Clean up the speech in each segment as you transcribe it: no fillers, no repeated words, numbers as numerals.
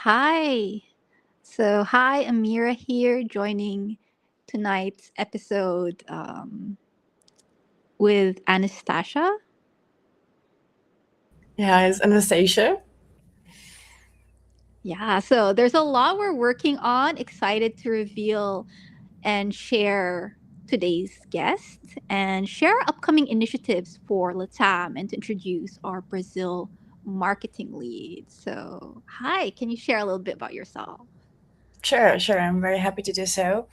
Hi. Hi, Amira here, joining tonight's episode with Anastasia. Yeah, it's Anastasia. Yeah, so there's a lot we're working on. Excited to reveal and share today's guest and share upcoming initiatives for Latam and to introduce our Brazil marketing lead. So, hi, can you share a little bit about yourself? Sure. I'm very happy to do so.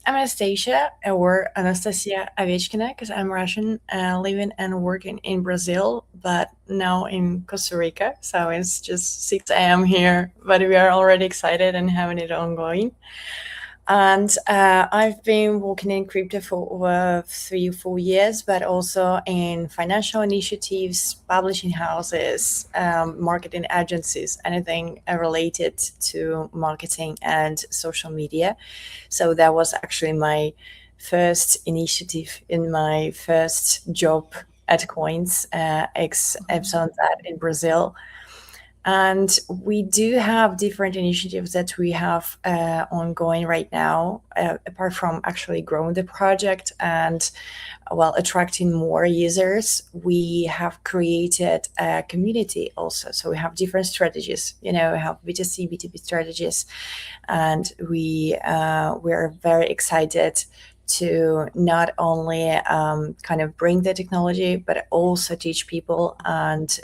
I'm Anastasia, or Anastasia Oveshkina, because I'm Russian, living and working in Brazil, but now in Costa Rica. So it's just 6 a.m. here, but we are already excited and having it ongoing. And I've been working in crypto for over 3 or 4 years, but also in financial initiatives, publishing houses, marketing agencies, anything related to marketing and social media. So that was actually my first initiative in my first job at Coins, ex Epson in Brazil. And we do have different initiatives that we have ongoing right now, apart from actually growing the project and attracting more users. We have created a community also. So we have different strategies. We have B2C, B2B strategies, and we are very excited to not only kind of bring the technology, but also teach people and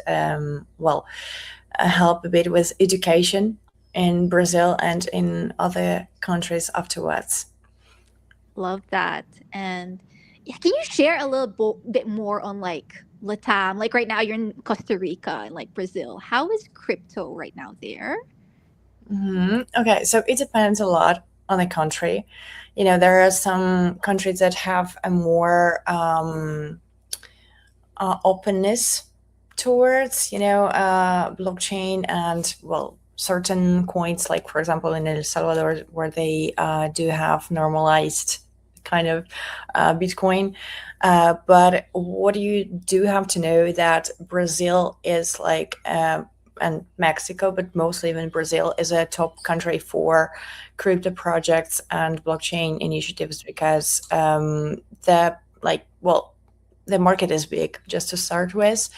help a bit with education in Brazil and in other countries afterwards. Love that. And yeah, can you share a little bit more on like Latam? Like right now you're in Costa Rica and like Brazil. How is crypto right now there? Okay, so it depends a lot on the country. There are some countries that have a more openness towards, blockchain and, certain coins, like, for example, in El Salvador, where they do have normalized kind of Bitcoin. But what you do have to know that Brazil is like, and Mexico, but mostly even Brazil, is a top country for crypto projects and blockchain initiatives because the market is big just to start with,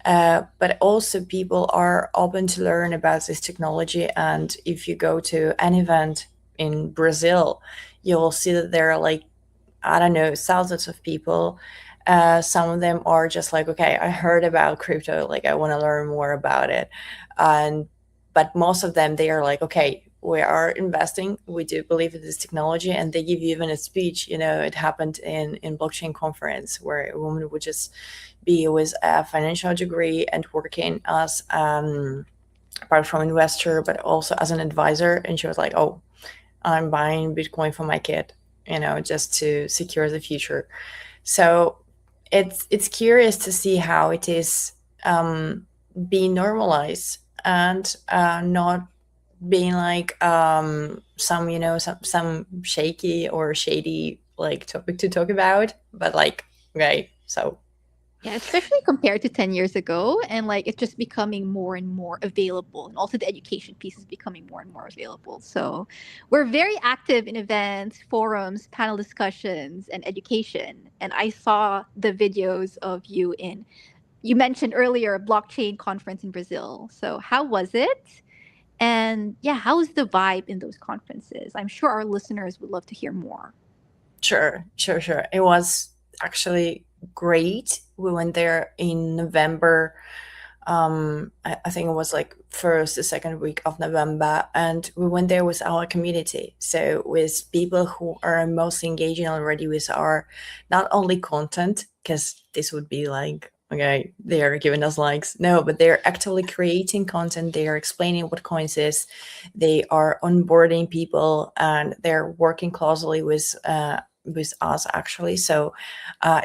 but also people are open to learn about this technology. And if you go to an event in Brazil, you'll see that there are, like, I don't know, thousands of people. Some of them are just like, okay, I heard about crypto, like I want to learn more about it. And but most of them, they are like, okay, we are investing. We do believe in this technology, and they give you even a speech. It happened in blockchain conference where a woman would just be with a financial degree and working as apart from investor, but also as an advisor. And she was like, "Oh, I'm buying Bitcoin for my kid, just to secure the future." So it's curious to see how it is being normalized and not being like some shaky or shady like topic to talk about, but like, okay, so Yeah, especially compared to 10 years ago. And like it's just becoming more and more available. And also the education piece is becoming more and more available. So we're very active in events, forums, panel discussions, and education. And I saw the videos of you in, you mentioned earlier, a blockchain conference in Brazil. So how was it? And yeah, how is the vibe in those conferences? I'm sure our listeners would love to hear more. sure, it was actually great. We went there in November. I think it was like first the second week of November, and we went there with our community, so with people who are mostly engaging already with our, not only content, because this would be like, okay, they are giving us likes, no, but they're actively creating content, they are explaining what coins is, they are onboarding people, and they're working closely with us actually. So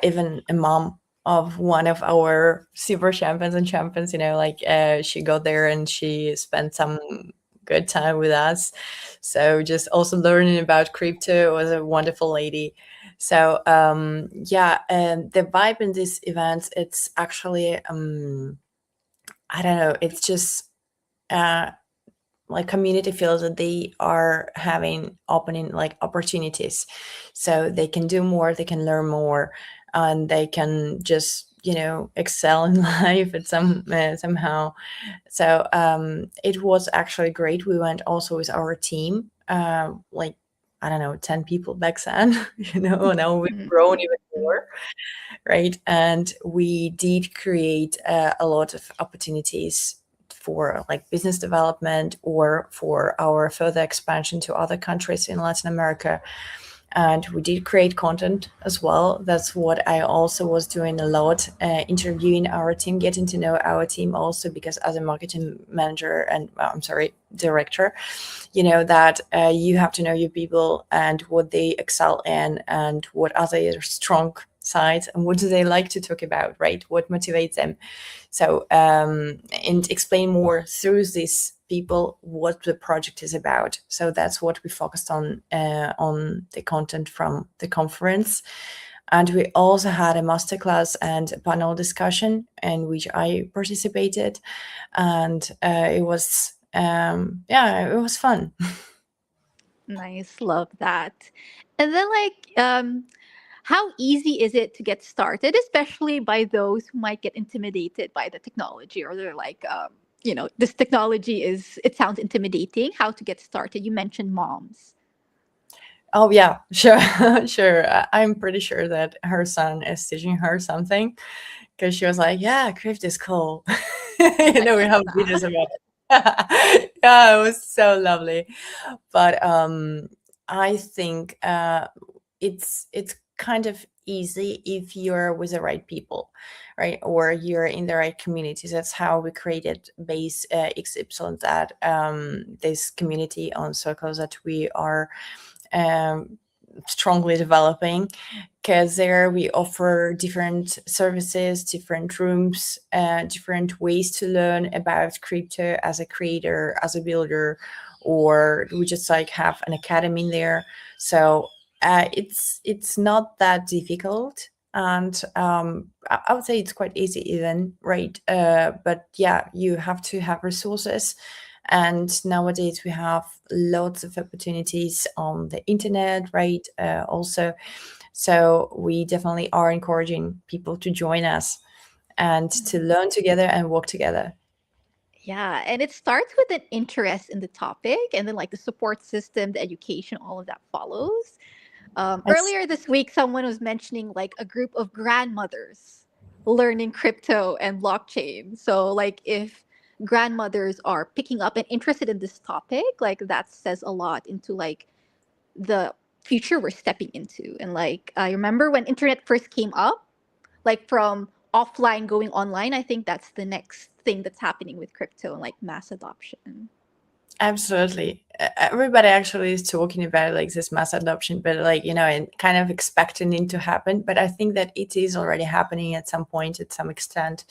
even a mom of one of our super champions and champions, like, she got there and she spent some good time with us. So just also learning about crypto, was a wonderful lady. So yeah, and the vibe in these events, it's actually I don't know, it's just uh like community feels that they are having opening like opportunities, so they can do more, they can learn more, and they can just excel in life at somehow. So it was actually great. We went also with our team, like I don't know, 10 people back then. Now we've grown even Mm-hmm. more, right? And we did create a lot of opportunities for like business development or for our further expansion to other countries in Latin America. And we did create content as well. That's what I also was doing a lot, interviewing our team, getting to know our team also, because as a marketing manager and I'm sorry, director, you know that you have to know your people and what they excel in and what are their strong sides and what do they like to talk about, right? What motivates them. So and explain more through these people what the project is about. So that's what we focused on the content from the conference. And we also had a masterclass and a panel discussion in which I participated, and it was yeah, it was fun. Nice, love that. And then, how easy is it to get started, especially by those who might get intimidated by the technology, or they're like, this technology it sounds intimidating. How to get started? You mentioned moms. Oh yeah, sure. Sure. I'm pretty sure that her son is teaching her something, because she was like, "Yeah, crypto is cool." We have videos about it. Yeah, it was so lovely. But I think it's kind of easy if you're with the right people, right? Or you're in the right communities. That's how we created base XY, that this community on circles that we are um, strongly developing, because there we offer different services, different rooms, different ways to learn about crypto as a creator, as a builder, or we just like have an academy in there. So it's not that difficult, and I would say it's quite easy even, right? But yeah, you have to have resources, and nowadays we have lots of opportunities on the internet, right? Also, so we definitely are encouraging people to join us and to learn together and work together. Yeah, and it starts with an interest in the topic, and then like the support system, the education, all of that follows. It's Earlier this week, someone was mentioning like a group of grandmothers learning crypto and blockchain. So, like, if grandmothers are picking up and interested in this topic, like, that says a lot into like the future we're stepping into. And like, I remember when internet first came up, like from offline going online, I think that's the next thing that's happening with crypto and like mass adoption. absolutely everybody actually is talking about like this mass adoption, but like and kind of expecting it to happen. But I think that it is already happening at some point, at some extent,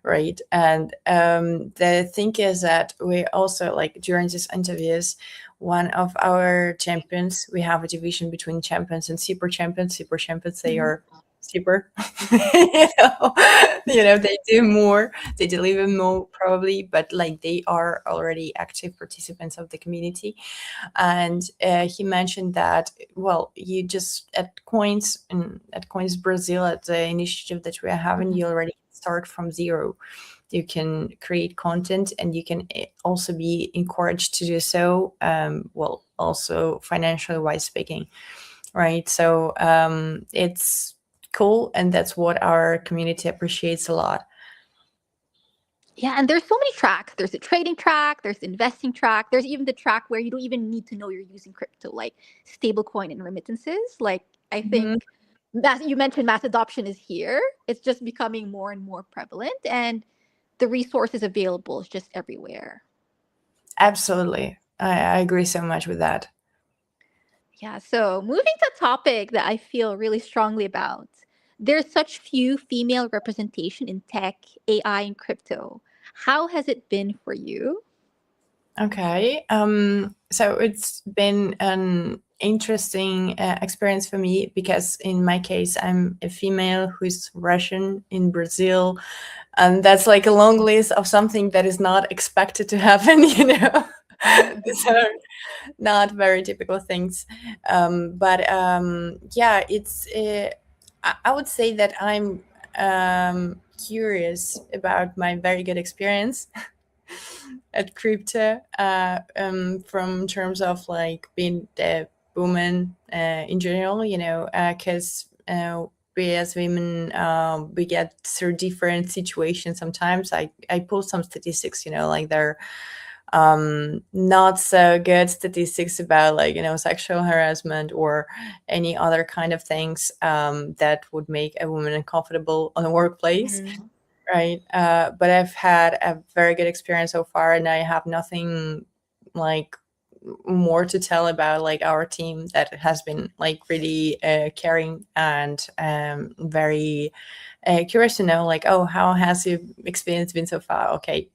right? And the thing is that we also, like, during these interviews, one of our champions, we have a division between champions and super champions. Super champions, they Mhm. are super. They do more, they deliver more probably, but like they are already active participants of the community. And he mentioned that, well, you just at Coins Brazil, at the initiative that we are having, Mhm. you already start from zero. You can create content, and you can also be encouraged to do so, well, also financially wise speaking, right? So it's cool, and that's what our community appreciates a lot. Yeah, and there's so many tracks. There's a trading track, there's the investing track, there's even the track where you don't even need to know you're using crypto, like stablecoin and remittances. Like, I Mhm. think you mentioned mass adoption is here. It's just becoming more and more prevalent, and the resources available is just everywhere. Absolutely, I agree so much with that. Yeah, so moving to a topic that I feel really strongly about. There's such few female representation in tech, AI, and crypto. How has it been for you? Okay. So it's been an interesting experience for me, because in my case, I'm a female who's Russian in Brazil. And that's like a long list of something that is not expected to happen, So not very typical things. But yeah, I would say that I'm curious about my very good experience at crypto, from terms of like being the woman in general, because we as women, we get through different situations. Sometimes I post some statistics, like they're not so good statistics about, like, sexual harassment or any other kind of things that would make a woman uncomfortable on the workplace, Mhm. right? But I've had a very good experience so far, and I have nothing like more to tell about like our team that has been like really caring and very curious to know, like, oh, how has your experience been so far? Okay.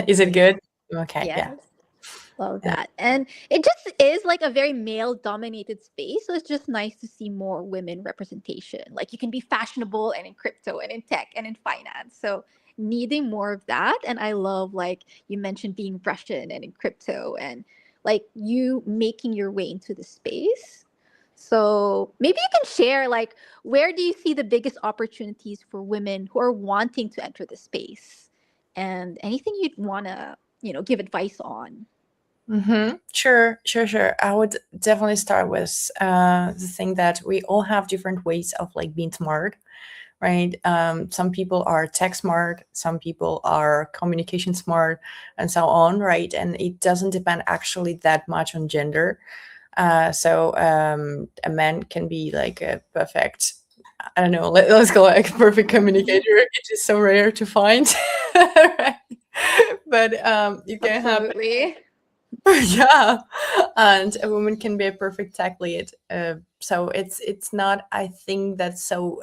Is it Great. good? Okay, yeah. Yes. Love that. And it just is like a very male dominated space. So it's just nice to see more women representation. Like you can be fashionable and in crypto and in tech and in finance. So needing more of that. And I love, like you mentioned, being Russian and in crypto and like you making your way into the space. So maybe you can share, like, where do you see the biggest opportunities for women who are wanting to enter the space, and anything you'd want to, give advice on? Sure, sure, sure. I would definitely start with the thing that we all have different ways of like being smart, right? Some people are tech smart, some people are communication smart, and so on, right? And it doesn't depend actually that much on gender. So a man can be like a perfect, I don't know, let's go like perfect communicator. It is so rare to find, right? But you can have Absolutely. yeah, and a woman can be a perfect tech lead. So it's not. I think that so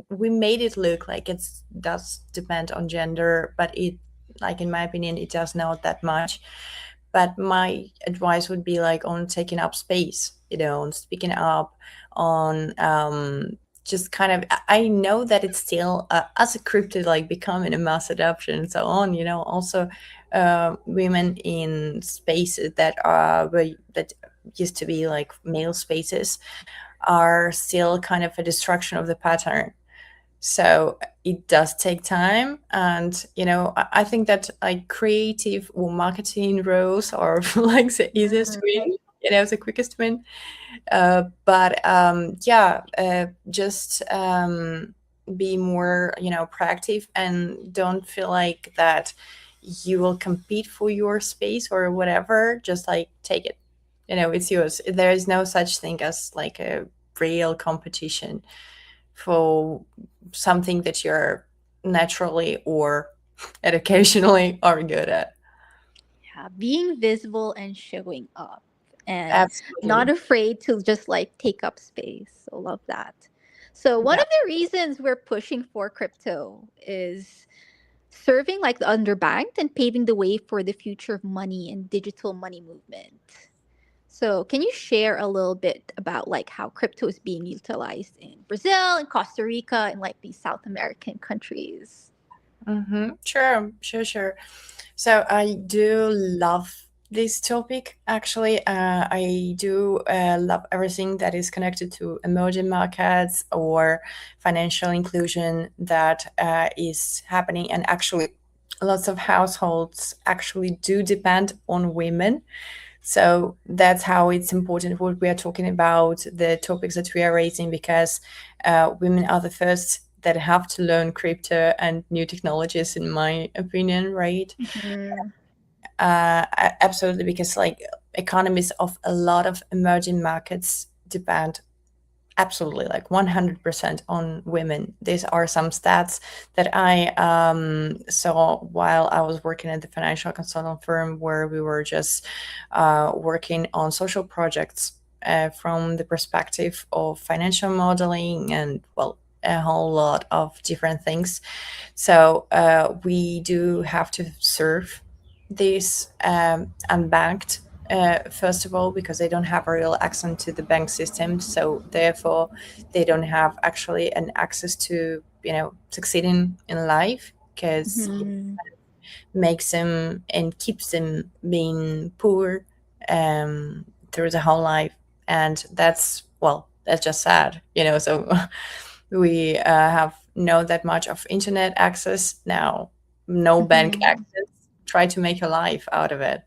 we made it look like it does depend on gender, but it, like in my opinion, it does not that much. But my advice would be like on taking up space, on speaking up, on just kind of. I know that it's still as a cryptid, like becoming a mass adoption and so on. Also women in spaces that that used to be like male spaces are still kind of a destruction of the pattern. So it does take time, and I think that like creative or marketing roles are like the easiest win, the quickest win. But yeah, just be more, proactive, and don't feel like that you will compete for your space or whatever. Just like take it, it's yours. There is no such thing as like a real competition for something that you're naturally or educationally are good at. Yeah, being visible and showing up and not Absolutely. afraid to just like take up space. So love that. So one Yeah. of the reasons we're pushing for crypto is serving like the underbanked and paving the way for the future of money and digital money movement. So can you share a little bit about like how crypto is being utilized in Brazil and Costa Rica and like these South American countries? Sure, sure, sure. So I do love this topic. Actually, I do love everything that is connected to emerging markets or financial inclusion that is happening. And actually, lots of households actually do depend on women. So that's how it's important what we are talking about, the topics that we are raising, because women are the first that have to learn crypto and new technologies, in my opinion, right? Mhm. Absolutely, because like economies of a lot of emerging markets depend absolutely like 100% on women. These are some stats that I saw while I was working at the financial consultant firm, where we were just working on social projects from the perspective of financial modeling and, well, a whole lot of different things. So we do have to serve these unbanked, first of all, because they don't have a real access to the bank system. So therefore, they don't have actually an access to, succeeding in life, because Mhm. makes them and keeps them being poor through the whole life. And that's, well, that's just sad, so we have no that much of internet access now, no bank Hmm. access, try to make a life out of it,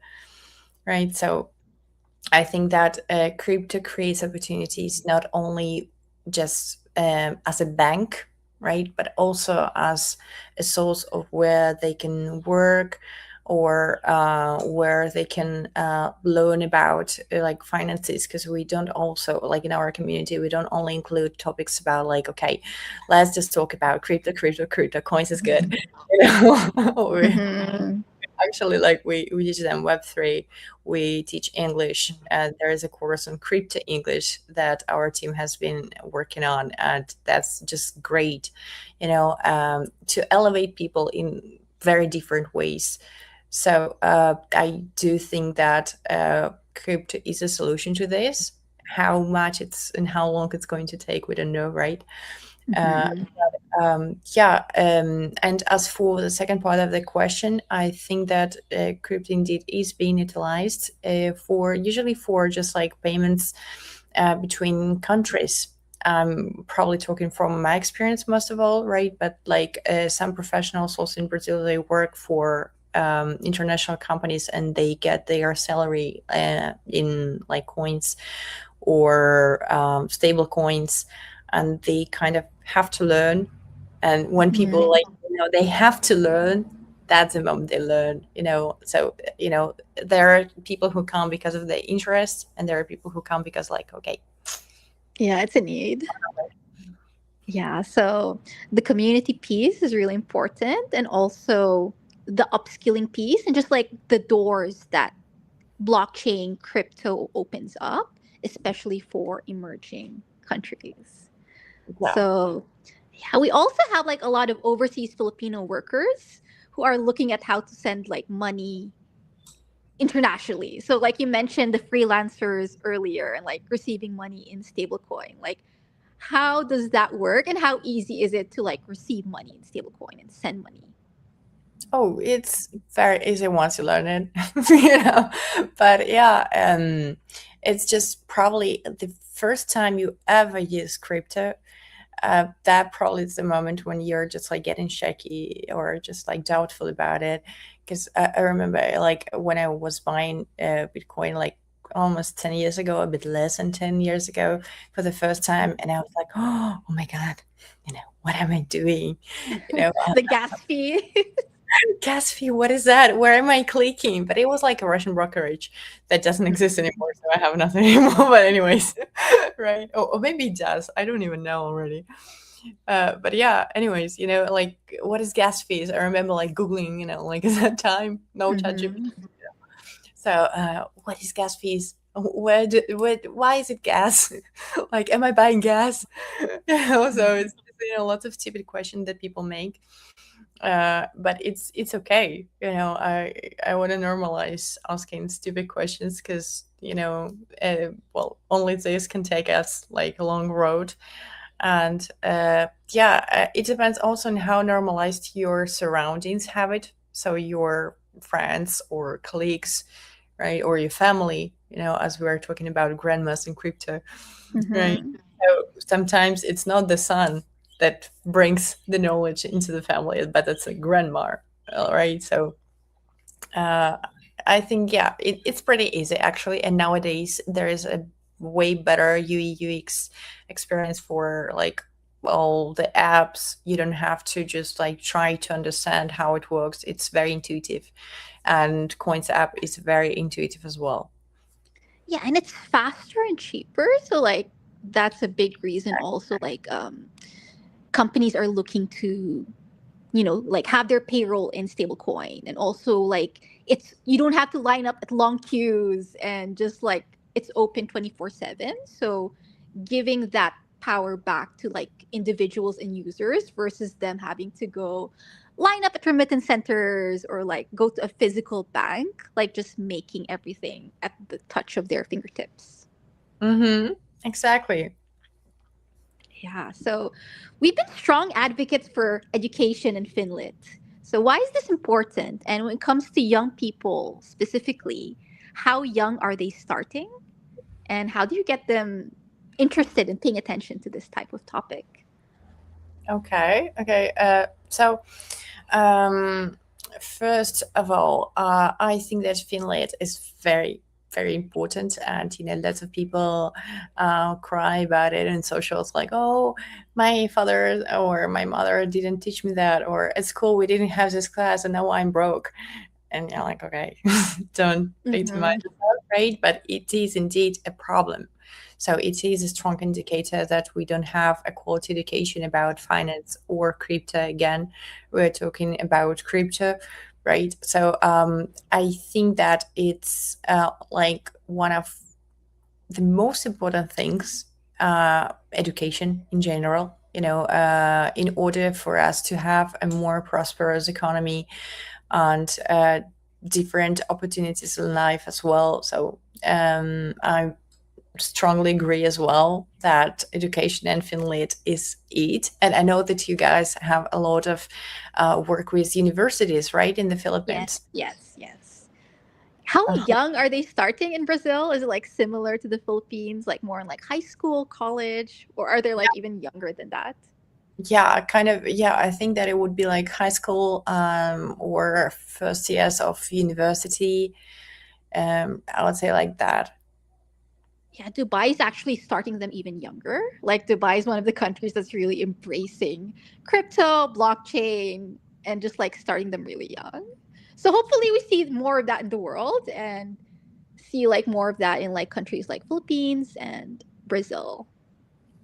right? So I think that crypto creates opportunities not only just as a bank, right, but also as a source of where they can work, or where they can learn about like finances, because we don't also, like, in our community, we don't only include topics about, like, okay, let's just talk about crypto coins is good. We Hmm. actually, like, we teach them Web3, we teach English, and there is a course on crypto English that our team has been working on, and that's just great, to elevate people in very different ways. So I do think that crypto is a solution to this. How much it's and how long it's going to take, we don't know, right? uh, Hmm. yeah, and as for the second part of the question, I think that crypto indeed is being utilized for, usually for just like payments between countries. I'm probably talking from my experience most of all, right? But like some professionals also in Brazil, they work for international companies, and they get their salary in like coins or stable coins, and they kind of have to learn. And when people, Hmm. like, they have to learn, that's the moment they learn, so there are people who come because of their interest, and there are people who come because, like, okay. Yeah, it's a need. Yeah, so the community piece is really important, and also the upskilling piece, and just like the doors that blockchain crypto opens up, especially for emerging countries. Yeah. So, yeah, we also have like a lot of overseas Filipino workers who are looking at how to send like money internationally. So, like you mentioned, the freelancers earlier and like receiving money in stablecoin. Like, how does that work, and how easy is it to like receive money in stablecoin and send money? Oh, it's very easy once you learn it, you know. But yeah, it's just probably the first time you ever use crypto. That probably is the moment when you're just like getting shaky or just like doubtful about it. Because I remember, like, when I was buying Bitcoin, like almost 10 years ago, a bit less than 10 years ago, for the first time, and I was like, oh my God, what am I doing? You know, The gas fee. gas fee, what is that? Where am I clicking? But it was like a Russian brokerage that doesn't exist Mhm. anymore, so I have nothing anymore. But anyways, right? Or maybe it does. I don't even know already. But yeah, anyways, like, what is gas fees? I remember like Googling, like, at that time, no ChatGPT. Mhm. So, what is gas fees? Why is it gas? Like, am I buying gas? So it's lots of stupid questions that people make. But it's okay. I want to normalize asking stupid questions, because well, only this can take us like a long road. And yeah, it depends also on how normalized your surroundings have it. So your friends or colleagues, right, or your family, as we were talking about grandmas and crypto, right? Mhm. So sometimes it's not the son that brings the knowledge into the family, but it's a grandma, right? So uh, I think, yeah, it's pretty easy actually. And nowadays there is a way better UE UX experience for like all the apps. You don't have to just like try to understand how it works. It's very intuitive, and Coins app is very intuitive as well. Yeah, and it's faster and cheaper. So like that's a big reason also like companies are looking to like have their payroll in stablecoin, and also like it's you don't have to line up at long queues, and just like it's open 24/7. So giving that power back to like individuals and users versus them having to go line up at remittance centers or like go to a physical bank, like just making everything at the touch of their fingertips. Mm-hmm. Exactly. Yeah, so we've been strong advocates for education in Finland. So why is this important? And when it comes to young people specifically, how young are they starting? And how do you get them interested in paying attention to this type of topic? Okay, okay. Um, First of all, I think that Finland is very, very important, and lots of people cry about it in socials, like, "Oh, my father or my mother didn't teach me that," or "At school we didn't have this class, and now I'm broke." And you're like, "Okay, don't pay too much Mm-hmm. of that, right?" But it is indeed a problem. So it is a strong indicator that we don't have a quality education about finance or crypto. Again, we're talking about crypto, right? So I think that it's like one of the most important things, education in general. In order for us to have a more prosperous economy and different opportunities in life as well. So I strongly agree as well that education in Finland is it. And I know that you guys have a lot of work with universities, right, in the Yes, Philippines. yes, yes. How Uh, young are they starting in Brazil? Is it like similar to the Philippines, like more in like high school, college, or are they like even younger than that? yeah, kind of. Yeah, I think that it would be like high school or first years of university. I would say like that. Yeah, Dubai is actually starting them even younger. Like Dubai is one of the countries that's really embracing crypto, blockchain, and just like starting them really young. So hopefully we see more of that in the world and see like more of that in like countries like Philippines and Brazil.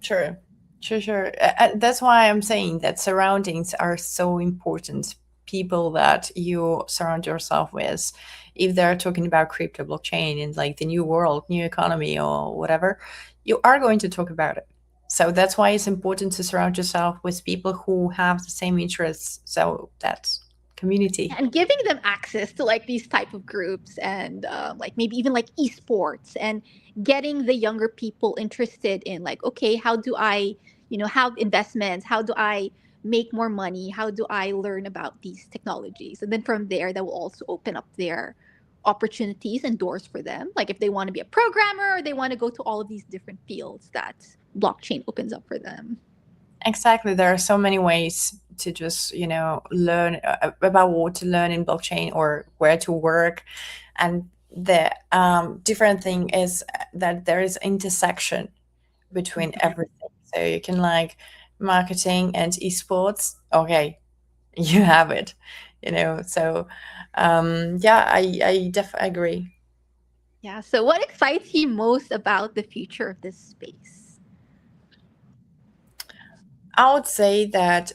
Sure, sure, sure. That's why I'm saying that surroundings are so important. People that you surround yourself with, if they're talking about crypto, blockchain, and like the new world, new economy, or whatever, you are going to talk about it. So that's why it's important to surround yourself with people who have the same interests. So that's community. And giving them access to like these type of groups and like maybe even like esports and getting the younger people interested in like, okay, how do I, have investments, how do I make more money, how do I learn about these technologies, and then from there that will also open up their opportunities and doors for them, like if they want to be a programmer or they want to go to all of these different fields that blockchain opens up for them. Exactly. There are so many ways to just, learn about what to learn in blockchain or where to work. And the different thing is that there is intersection between everything. So you can like marketing and esports. Okay, you have it, So yeah, I agree. Yeah, so what excites you most about the future of this space? I would say that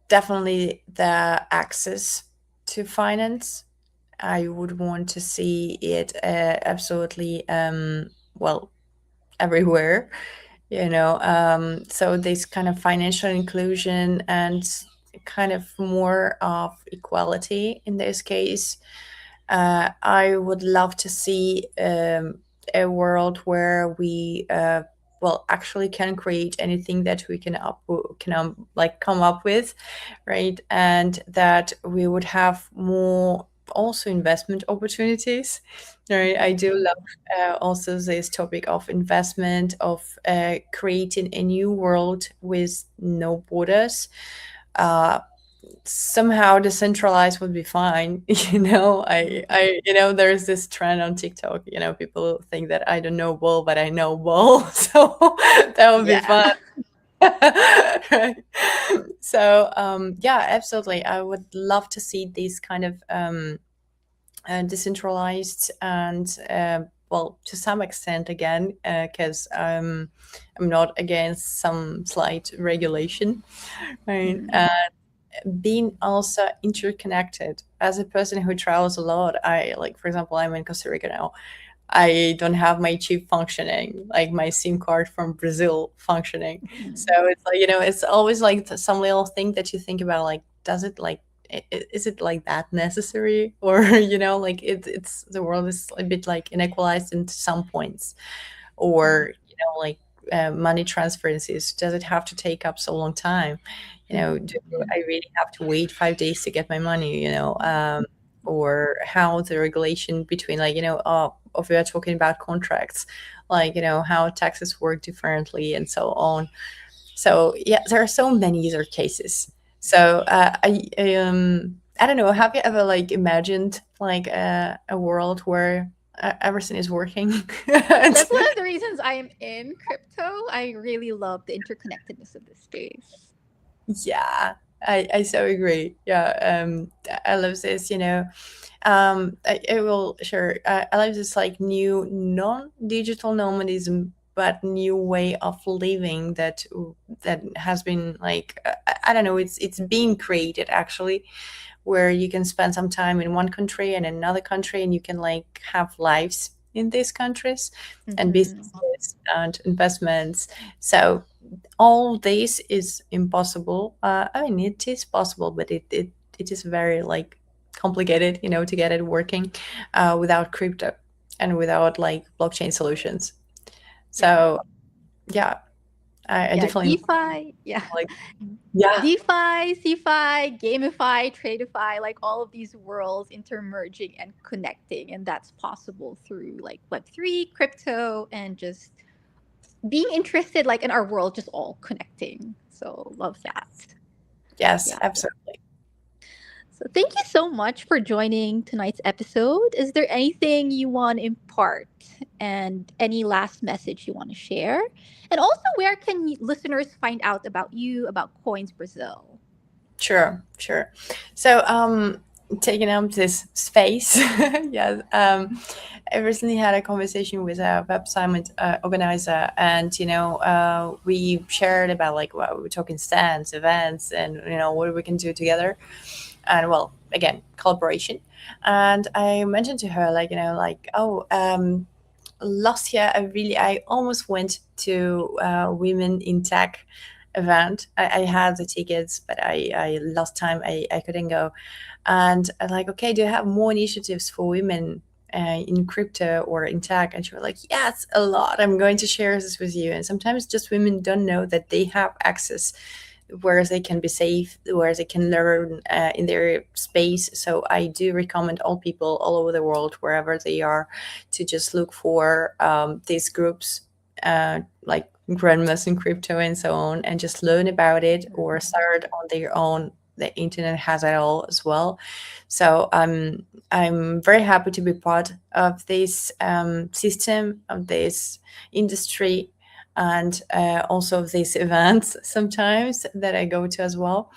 definitely the access to finance. I would want to see it absolutely, well, everywhere, So this kind of financial inclusion and kind of more of equality in this case. I would love to see a world where we, well, actually can create anything that we can like come up with, right? And that we would have more also investment opportunities, right? I do love also this topic of investment, of creating a new world with no borders. Uh, Somehow decentralized would be fine. There's this trend on TikTok. People think that I don't know ball, but I know ball, so that would be Yeah. fun. Right. So yeah, absolutely, I would love to see these kind of decentralized and well, to some extent, again, because I'm not against some slight regulation, right? Mhm. Being also interconnected. As a person who travels a lot, I like, for example, I'm in Costa Rica now. I don't have my chip functioning, like my SIM card from Brazil functioning. So Mhm. it's like, it's always like some little thing that you think about, like, does it like, is it like that necessary? Or, like it's the world is a bit like inequalized into some points. Or, like, money transferences? Does it have to take up so long time? Do I really have to wait 5 days to get my money? Or how the regulation between, like, if we are talking about contracts, like, how taxes work differently and so on. So yeah, there are so many user cases. So I don't know. Have you ever like imagined like a world where everything is working? And That's one of the reasons I am in crypto. I really love the interconnectedness of this space. yeah, I so agree. Yeah, I love this. I will sure. I love this like new non-digital nomadism, but new way of living that has been like I don't know. It's being created actually, where you can spend some time in one country and another country, and you can like have lives in these countries and Mm-hmm. businesses and investments. So all this is impossible. I mean, it is possible, but it is very like complicated, to get it working without crypto and without like blockchain solutions. Yeah. So yeah, I Yeah. definitely DeFi. Yeah. like. Yeah. DeFi, CeFi, Gamify, Tradeify, like all of these worlds intermerging and connecting. And that's possible through like Web3, crypto, and just being interested like in our world just all connecting. So love that. Yes, Yeah. absolutely. So thank you so much for joining tonight's episode. Is there anything you want to impart and any last message you want to share? And also, where can listeners find out about you, about Coins Brazil? Sure, sure. So, taking up this space, yes. I recently had a conversation with a web summit organizer, and we shared about like what we're talking stands, events, and what we can do together, and well, again, collaboration. And I mentioned to her like like, oh, last year I almost went to Women in Tech event. I had the tickets, but I last time I couldn't go. And I'm like, okay, do you have more initiatives for women in crypto or in tech? And she was like, yes, a lot. I'm going to share this with you. And sometimes just women don't know that they have access where they can be safe, where they can learn in their space. So I do recommend all people all over the world, wherever they are, to just look for these groups, like grandmas in crypto and so on, and just learn about it or start on their own. The internet has it all as well. So I'm very happy to be part of this system, of this industry, and also of these events sometimes that I go to as well.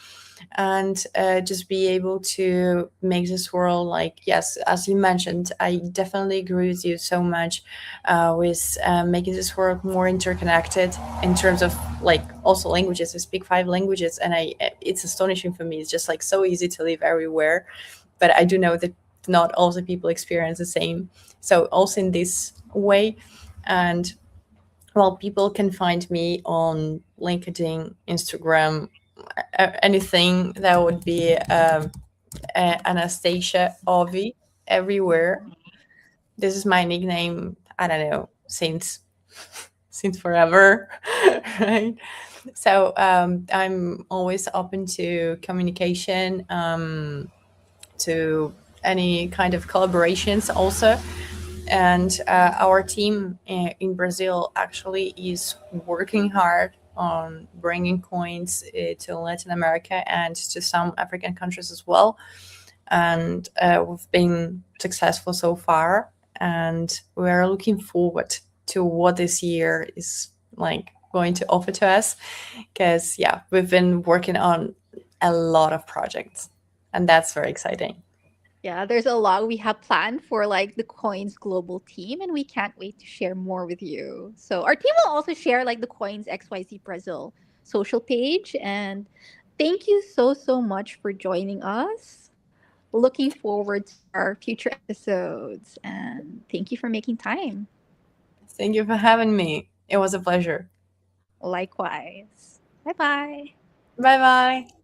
And just be able to make this world, like, yes, as you mentioned, I definitely agree with you so much with making this world more interconnected in terms of like also languages. I speak 5 languages, and it's astonishing for me. It's just like so easy to live everywhere, but I do know that not all the people experience the same. So also in this way. And well, people can find me on LinkedIn, Instagram, anything that would be Anastasia Ovi everywhere. This is my nickname. I don't know, since forever, right? So I'm always open to communication, to any kind of collaborations also. And our team in Brazil actually is working hard on bringing coins to Latin America and to some African countries as well. And we've been successful so far, and we're looking forward to what this year is like going to offer to us, because yeah, we've been working on a lot of projects, and that's very exciting. Yeah, there's a lot we have planned for like the Coins global team, and we can't wait to share more with you. So our team will also share like the Coins XYZ Brazil social page. And thank you so much for joining us. Looking forward to our future episodes, and thank you for making time. Thank you for having me. It was a pleasure. Likewise. Bye bye. Bye bye.